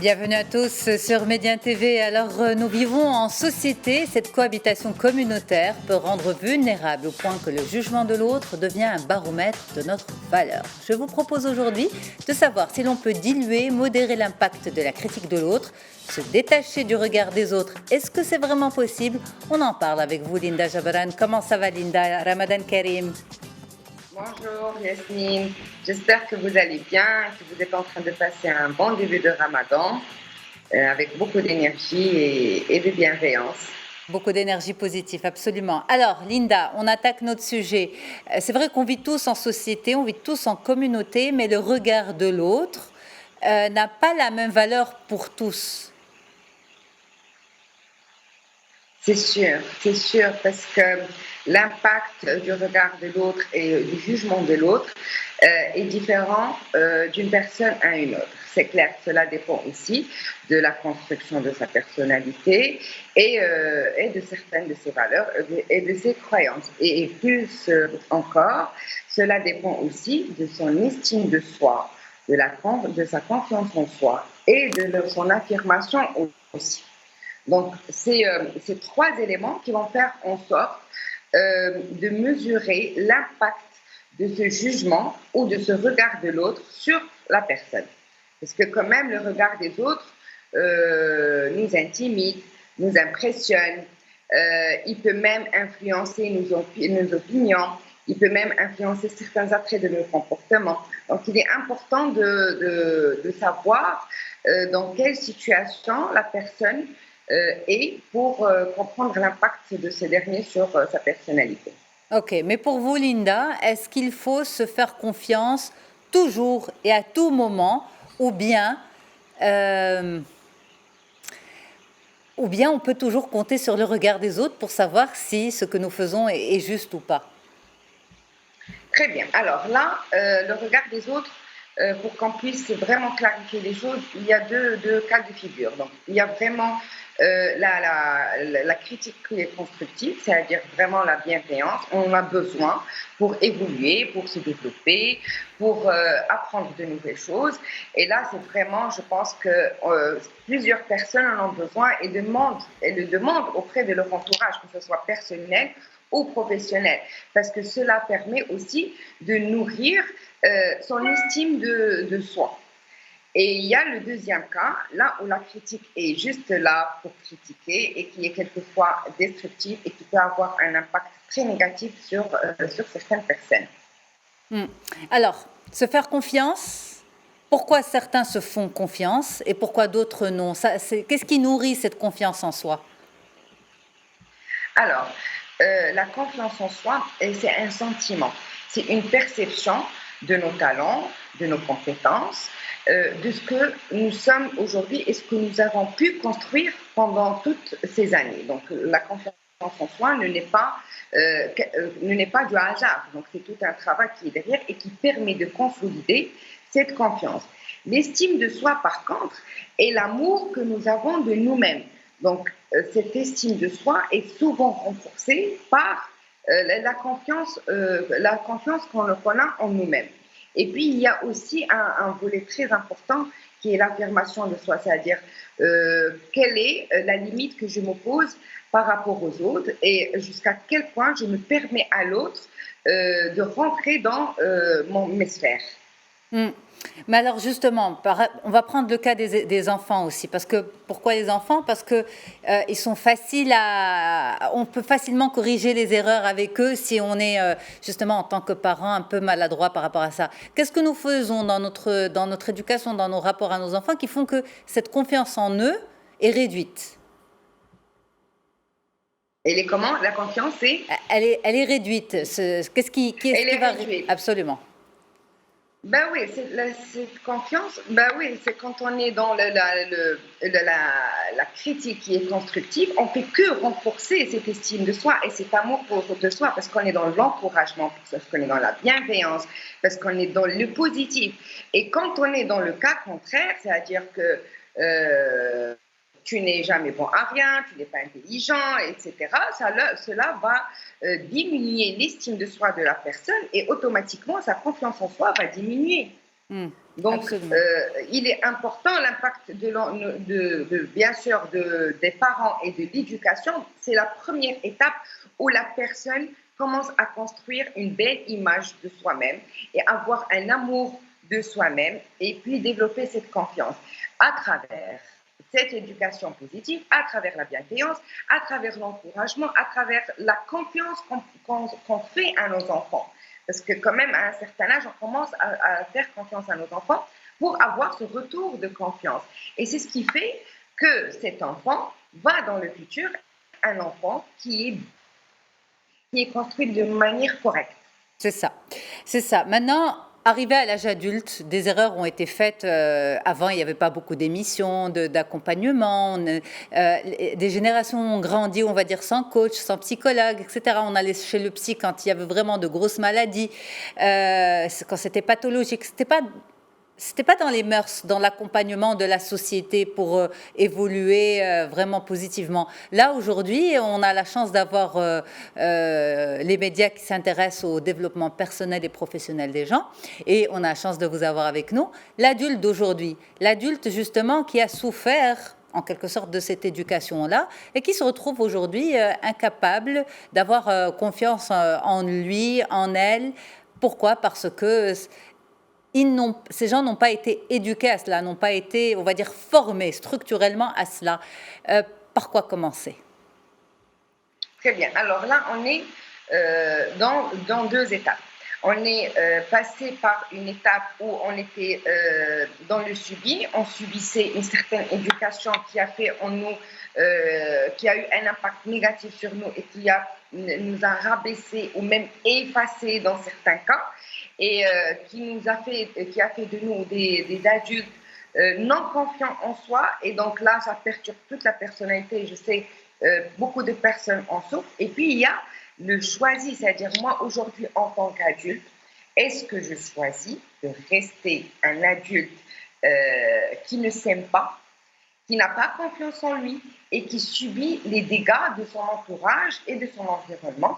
Bienvenue à tous sur Médien TV. Alors, nous vivons en société. Cette cohabitation communautaire peut rendre vulnérable au point que le jugement de l'autre devient un baromètre de notre valeur. Je vous propose aujourd'hui de savoir si l'on peut diluer, modérer l'impact de la critique de l'autre, se détacher du regard des autres. Est-ce que c'est vraiment possible? On en parle avec vous, Linda Jabran. Comment ça va, Linda? Ramadan Karim. Bonjour Yasmine, j'espère que vous allez bien, que vous êtes en train de passer un bon début de Ramadan avec beaucoup d'énergie et de bienveillance. Beaucoup d'énergie positive, absolument. Alors, Linda, on attaque notre sujet. C'est vrai qu'on vit tous en société, on vit tous en communauté, mais le regard de l'autre n'a pas la même valeur pour tous. C'est sûr, parce que l'impact du regard de l'autre et du jugement de l'autre est différent d'une personne à une autre. C'est clair, cela dépend aussi de la construction de sa personnalité et de certaines de ses valeurs et de ses croyances. Et plus encore, cela dépend aussi de son estime de soi, de sa confiance en soi et de son affirmation aussi. Donc, c'est ces trois éléments qui vont faire en sorte de mesurer l'impact de ce jugement ou de ce regard de l'autre sur la personne. Parce que quand même, le regard des autres nous intimide, nous impressionne, il peut même influencer nos opinions, il peut même influencer certains attraits de nos comportements. Donc, il est important de savoir dans quelle situation la personne et pour comprendre l'impact de ce dernier sur sa personnalité. Ok, mais pour vous, Linda, est-ce qu'il faut se faire confiance toujours et à tout moment, ou bien on peut toujours compter sur le regard des autres pour savoir si ce que nous faisons est juste ou pas? Très bien. Alors là, le regard des autres, pour qu'on puisse vraiment clarifier les choses, il y a deux cas de figure. Donc, il y a vraiment la critique qui est constructive, c'est-à-dire vraiment la bienveillance. On a besoin pour évoluer, pour se développer, pour apprendre de nouvelles choses. Et là, c'est vraiment, je pense que plusieurs personnes en ont besoin et le demandent auprès de leur entourage, que ce soit personnel ou professionnel, parce que cela permet aussi de nourrir son estime de soi. Et il y a le deuxième cas, là où la critique est juste là pour critiquer et qui est quelquefois destructive et qui peut avoir un impact très négatif sur certaines personnes. Alors, se faire confiance, pourquoi certains se font confiance et pourquoi d'autres non? Qu'est-ce qui nourrit cette confiance en soi? Alors, la confiance en soi, c'est un sentiment, c'est une perception de nos talents, de nos compétences, de ce que nous sommes aujourd'hui et ce que nous avons pu construire pendant toutes ces années. Donc, la confiance en soi ne n'est pas du hasard. Donc, c'est tout un travail qui est derrière et qui permet de consolider cette confiance. L'estime de soi, par contre, est l'amour que nous avons de nous-mêmes. Donc, cette estime de soi est souvent renforcée par la confiance qu'on a en nous-mêmes. Et puis, il y a aussi un volet très important qui est l'affirmation de soi, c'est-à-dire quelle est la limite que je me pose par rapport aux autres et jusqu'à quel point je me permets à l'autre de rentrer dans mes sphères. Mais alors justement, on va prendre le cas des enfants aussi, parce que pourquoi les enfants? Parce que ils sont on peut facilement corriger les erreurs avec eux si on est justement en tant que parent un peu maladroit par rapport à ça. Qu'est-ce que nous faisons dans notre éducation, dans nos rapports à nos enfants, qui font que cette confiance en eux est réduite? Elle est comment? La confiance elle est réduite. Qu'est-ce qui va réduite. Absolument. Ben oui, cette confiance, ben oui, c'est quand on est dans la critique qui est constructive, on ne fait que renforcer cette estime de soi et cet amour de soi parce qu'on est dans l'encouragement, parce qu'on est dans la bienveillance, parce qu'on est dans le positif. Et quand on est dans le cas contraire, c'est-à-dire que tu n'es jamais bon à rien, tu n'es pas intelligent, etc. Cela va diminuer l'estime de soi de la personne et automatiquement sa confiance en soi va diminuer. Donc, Absolument. il est important l'impact bien sûr des parents et de l'éducation. C'est la première étape où la personne commence à construire une belle image de soi-même et avoir un amour de soi-même et puis développer cette confiance à travers cette éducation positive, à travers la bienveillance, à travers l'encouragement, à travers la confiance qu'on fait à nos enfants. Parce que quand même, à un certain âge, on commence à faire confiance à nos enfants pour avoir ce retour de confiance. Et c'est ce qui fait que cet enfant va dans le futur un enfant qui est construit de manière correcte. C'est ça. C'est ça. Maintenant, arrivé à l'âge adulte, des erreurs ont été faites. Avant, il n'y avait pas beaucoup d'émissions, d'accompagnement. Des générations ont grandi, on va dire, sans coach, sans psychologue, etc. On allait chez le psy quand il y avait vraiment de grosses maladies, quand c'était pathologique. C'était pas dans les mœurs, dans l'accompagnement de la société pour évoluer vraiment positivement. Là, aujourd'hui, on a la chance d'avoir les médias qui s'intéressent au développement personnel et professionnel des gens. Et on a la chance de vous avoir avec nous. L'adulte d'aujourd'hui, l'adulte justement qui a souffert en quelque sorte de cette éducation-là et qui se retrouve aujourd'hui incapable d'avoir confiance en lui, en elle. Pourquoi? Parce que ces gens n'ont pas été éduqués à cela, n'ont pas été, on va dire, formés structurellement à cela. Par quoi commencer? Très bien. Alors là, on est dans deux étapes. On est passé par une étape où on était dans le subi, on subissait une certaine éducation qui a fait en nous, qui a eu un impact négatif sur nous et nous a rabaissé ou même effacé dans certains cas et qui a fait de nous des adultes non confiants en soi et donc là, ça perturbe toute la personnalité. Je sais, beaucoup de personnes en souffrent. Et puis, il y a le choisi, c'est-à-dire moi, aujourd'hui, en tant qu'adulte, est-ce que je choisis de rester un adulte qui ne s'aime pas, qui n'a pas confiance en lui et qui subit les dégâts de son entourage et de son environnement,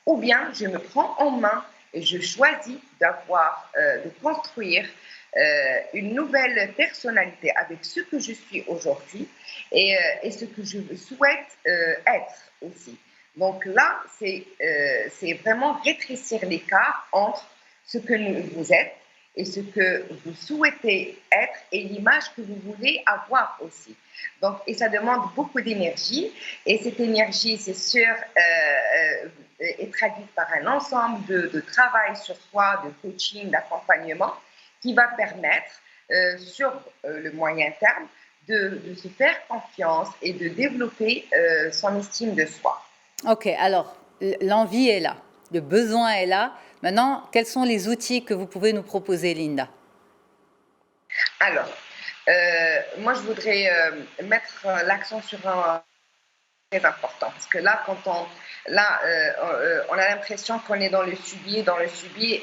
ou bien je me prends en main et je choisis de construire une nouvelle personnalité avec ce que je suis aujourd'hui et ce que je souhaite être aussi. Donc là, c'est vraiment rétrécir l'écart entre ce que vous êtes et ce que vous souhaitez être et l'image que vous voulez avoir aussi. Donc, et ça demande beaucoup d'énergie et cette énergie, c'est sûr, est traduite par un ensemble de travail sur soi, de coaching, d'accompagnement qui va permettre sur le moyen terme de se faire confiance et de développer son estime de soi. Ok, alors l'envie est là, le besoin est là. Maintenant, quels sont les outils que vous pouvez nous proposer, Linda? Alors, moi, je voudrais mettre l'accent sur un très important parce que là, on a l'impression qu'on est dans le subi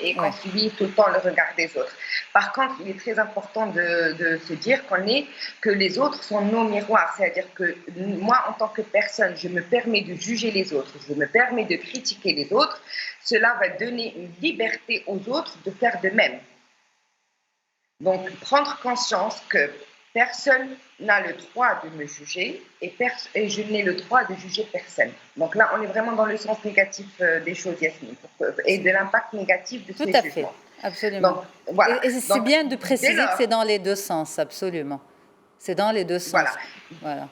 et qu'on subit tout le temps le regard des autres. Par contre, il est très important de se dire que les autres sont nos miroirs, c'est-à-dire que moi, en tant que personne, je me permets de juger les autres, je me permets de critiquer les autres. Cela va donner une liberté aux autres de faire de même. Donc, prendre conscience que personne n'a le droit de me juger et je n'ai le droit de juger personne. Donc là, on est vraiment dans le sens négatif des choses, Yasmine, et de l'impact négatif de ces jugements. Tout à fait, absolument. Donc, voilà. Et c'est bien de préciser que c'est dans les deux sens, absolument. C'est dans les deux sens. Voilà.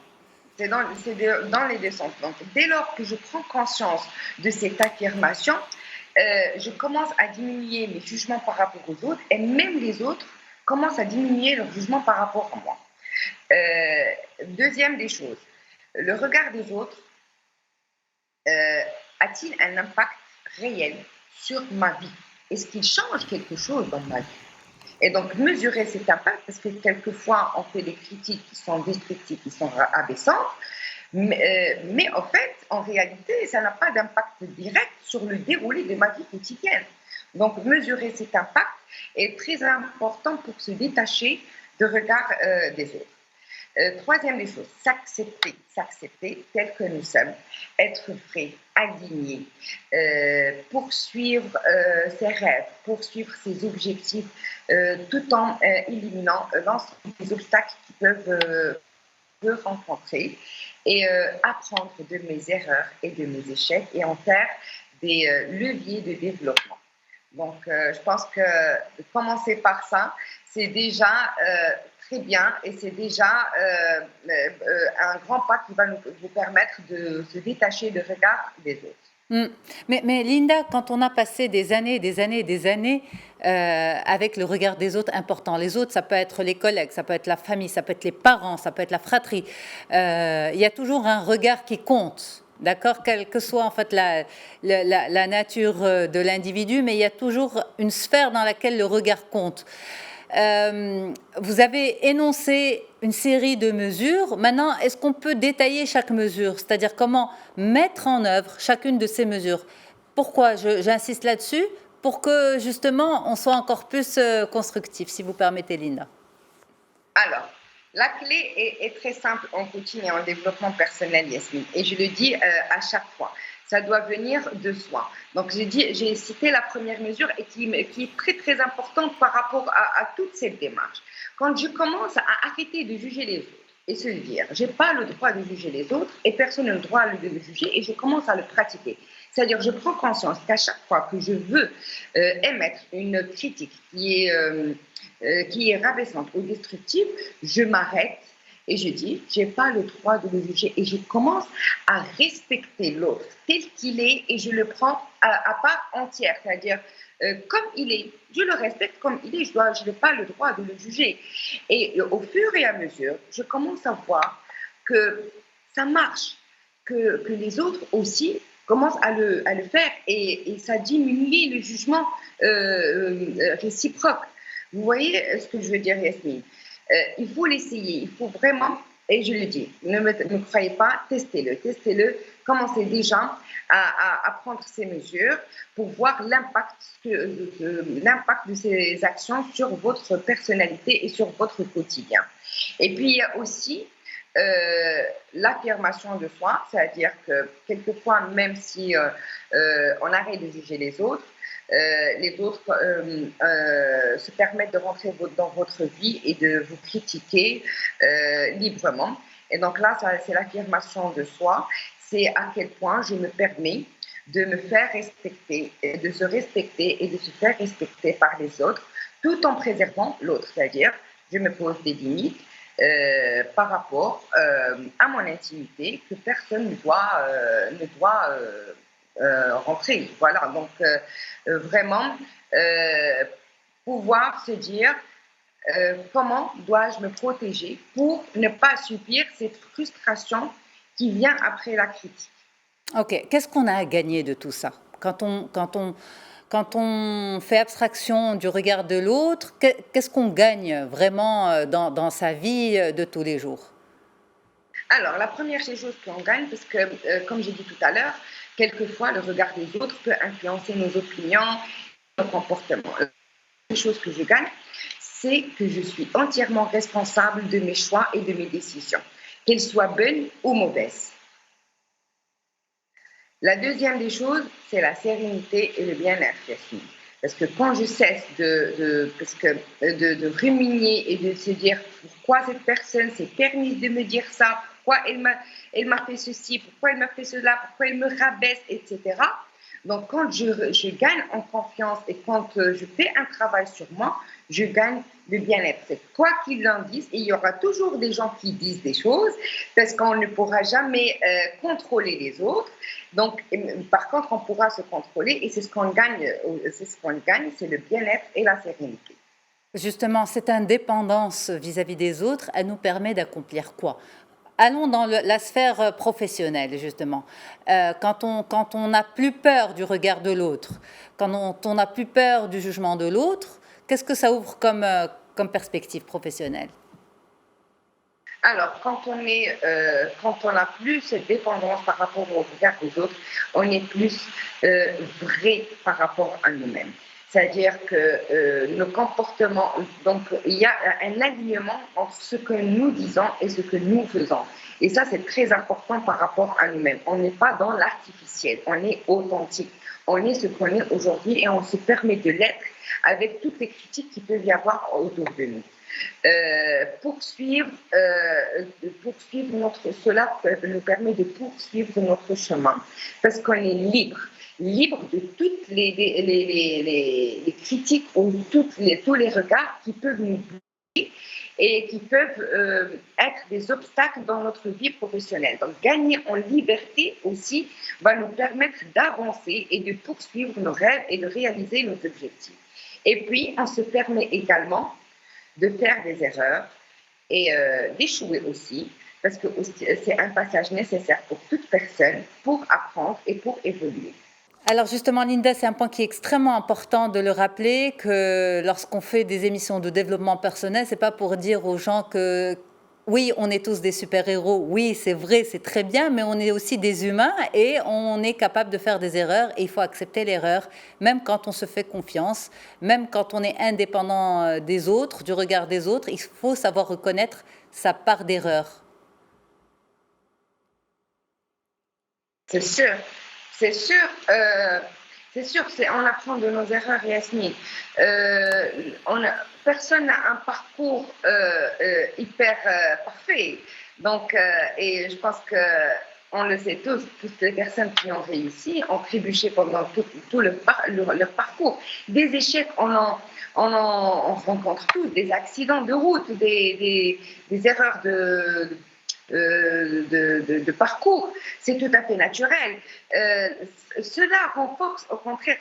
C'est dans les deux sens. Donc, dès lors que je prends conscience de cette affirmation, je commence à diminuer mes jugements par rapport aux autres et même les autres commencent à diminuer leur jugement par rapport à moi. Deuxième des choses, le regard des autres a-t-il un impact réel sur ma vie? Est-ce qu'il change quelque chose dans ma vie? Et donc, mesurer cet impact, parce que quelquefois, on fait des critiques qui sont destructives, qui sont abaissantes, mais en fait, en réalité, ça n'a pas d'impact direct sur le déroulé de ma vie quotidienne. Donc, mesurer cet impact est très important pour se détacher du regard des autres. Troisième des choses, s'accepter tel que nous sommes, être vrai, aligné, poursuivre ses rêves, poursuivre ses objectifs, tout en éliminant l'ensemble des obstacles qui peuvent rencontrer et apprendre de mes erreurs et de mes échecs et en faire des leviers de développement. Donc, je pense que commencer par ça, c'est déjà très bien et c'est déjà un grand pas qui va vous permettre de se détacher du regard des autres. Mais Linda, quand on a passé des années et des années et des années avec le regard des autres important, les autres, ça peut être les collègues, ça peut être la famille, ça peut être les parents, ça peut être la fratrie, il y a toujours un regard qui compte. D'accord, quelle que soit en fait la nature de l'individu, mais il y a toujours une sphère dans laquelle le regard compte. Vous avez énoncé une série de mesures. Maintenant, est-ce qu'on peut détailler chaque mesure, c'est-à-dire comment mettre en œuvre chacune de ces mesures? Pourquoi j'insiste là-dessus? Pour que justement on soit encore plus constructif, si vous permettez, Linda. Alors, la clé est très simple en coaching et en développement personnel, Yasmine. Et je le dis à chaque fois, ça doit venir de soi. Donc, j'ai cité la première mesure et qui est très, très importante par rapport à toute cette démarche. Quand je commence à arrêter de juger les autres et se dire, je n'ai pas le droit de juger les autres et personne n'a le droit de le juger et je commence à le pratiquer. C'est-à-dire, je prends conscience qu'à chaque fois que je veux émettre une critique qui est rabaissante ou destructive, je m'arrête et je dis, je n'ai pas le droit de le juger et je commence à respecter l'autre tel qu'il est et je le prends à part entière, c'est-à-dire comme il est, je le respecte comme il est, je n'ai pas le droit de le juger. Et au fur et à mesure, je commence à voir que ça marche, que les autres aussi commencent à le faire et ça diminue le jugement réciproque. Vous voyez ce que je veux dire, Yasmine? Il faut l'essayer, il faut vraiment, et je le dis, ne me croyez pas, testez-le, commencez déjà à prendre ces mesures pour voir l'impact de ces actions sur votre personnalité et sur votre quotidien. Et puis, il y a aussi l'affirmation de soi, c'est-à-dire que quelquefois, même si on arrête de juger les autres se permettent de rentrer dans votre vie et de vous critiquer librement. Et donc là, c'est l'affirmation de soi, c'est à quel point je me permets de me faire respecter, et de se respecter et de se faire respecter par les autres, tout en préservant l'autre, c'est-à-dire je me pose des limites par rapport à mon intimité que personne ne doit rentrer. Voilà, donc vraiment pouvoir se dire comment dois-je me protéger pour ne pas subir cette frustration qui vient après la critique. Ok, qu'est-ce qu'on a à gagner de tout ça quand on fait abstraction du regard de l'autre, qu'est-ce qu'on gagne vraiment dans sa vie de tous les jours? Alors, la première chose qu'on gagne, parce que, comme j'ai dit tout à l'heure, quelquefois, le regard des autres peut influencer nos opinions, nos comportements. La chose que je gagne, c'est que je suis entièrement responsable de mes choix et de mes décisions, qu'elles soient bonnes ou mauvaises. La deuxième des choses, c'est la sérénité et le bien-être, Yasmine. Parce que quand je cesse de ruminer et de se dire pourquoi cette personne s'est permise de me dire ça, pourquoi elle m'a fait ceci, pourquoi elle m'a fait cela, pourquoi elle me rabaisse, etc. Donc, quand je gagne en confiance et quand je fais un travail sur moi, je gagne le bien-être. C'est quoi qu'ils en disent, et il y aura toujours des gens qui disent des choses parce qu'on ne pourra jamais contrôler les autres. Donc, par contre, on pourra se contrôler et c'est ce qu'on gagne, c'est le bien-être et la sérénité. Justement, cette indépendance vis-à-vis des autres, elle nous permet d'accomplir quoi? Allons dans la sphère professionnelle, justement. Quand on n'a plus peur du regard de l'autre, quand on n'a plus peur du jugement de l'autre, qu'est-ce que ça ouvre comme perspective professionnelle? Alors, quand on n'a plus cette dépendance par rapport au regard des autres, on est plus vrai par rapport à nous-mêmes. C'est-à-dire que nos comportements, donc il y a un alignement entre ce que nous disons et ce que nous faisons. Et ça, c'est très important par rapport à nous-mêmes. On n'est pas dans l'artificiel, on est authentique. On est ce qu'on est aujourd'hui et on se permet de l'être avec toutes les critiques qu'il peut y avoir autour de nous. Poursuivre cela nous permet de poursuivre notre chemin parce qu'on est libre de toutes les critiques ou tous les regards qui peuvent nous bloquer et qui peuvent être des obstacles dans notre vie professionnelle. Donc, gagner en liberté aussi va nous permettre d'avancer et de poursuivre nos rêves et de réaliser nos objectifs. Et puis, on se permet également de faire des erreurs et d'échouer aussi, parce que c'est un passage nécessaire pour toute personne pour apprendre et pour évoluer. Alors justement, Linda, c'est un point qui est extrêmement important de le rappeler, que lorsqu'on fait des émissions de développement personnel, c'est pas pour dire aux gens que oui, on est tous des super-héros, oui, c'est vrai, c'est très bien, mais on est aussi des humains et on est capable de faire des erreurs et il faut accepter l'erreur, même quand on se fait confiance, même quand on est indépendant des autres, du regard des autres, il faut savoir reconnaître sa part d'erreur. C'est sûr, c'est sûr. C'est sûr, on apprend de nos erreurs, Yasmine. Personne n'a un parcours hyper parfait. Donc, et je pense que on le sait tous, toutes les personnes qui ont réussi ont trébuché pendant tout leur parcours. Des échecs, on rencontre tous, des accidents de route, des erreurs de parcours. C'est tout à fait naturel. Cela renforce, au contraire,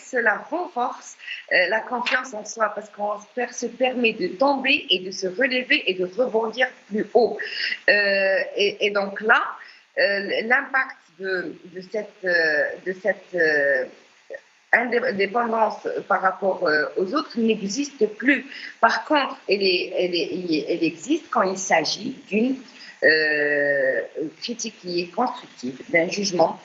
la confiance en soi parce qu'on se permet de tomber et de se relever et de rebondir plus haut. Et donc là, l'impact de cette indépendance par rapport aux autres n'existe plus. Par contre, elle existe quand il s'agit d'une critique qui est constructive, d'un jugement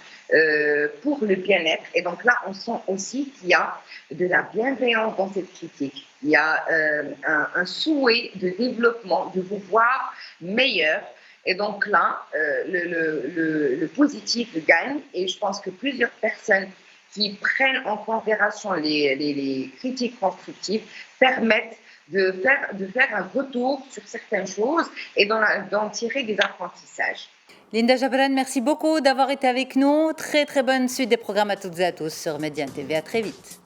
pour le bien-être. Et donc là, on sent aussi qu'il y a de la bienveillance dans cette critique. Il y a un souhait de développement, de vous voir meilleur. Et donc là, le positif gagne. Et je pense que plusieurs personnes qui prennent en considération les critiques constructives permettent de faire un retour sur certaines choses et d'en tirer des apprentissages. Linda Jabran, merci beaucoup d'avoir été avec nous. Très très bonne suite des programmes à toutes et à tous sur Médiane TV. À très vite.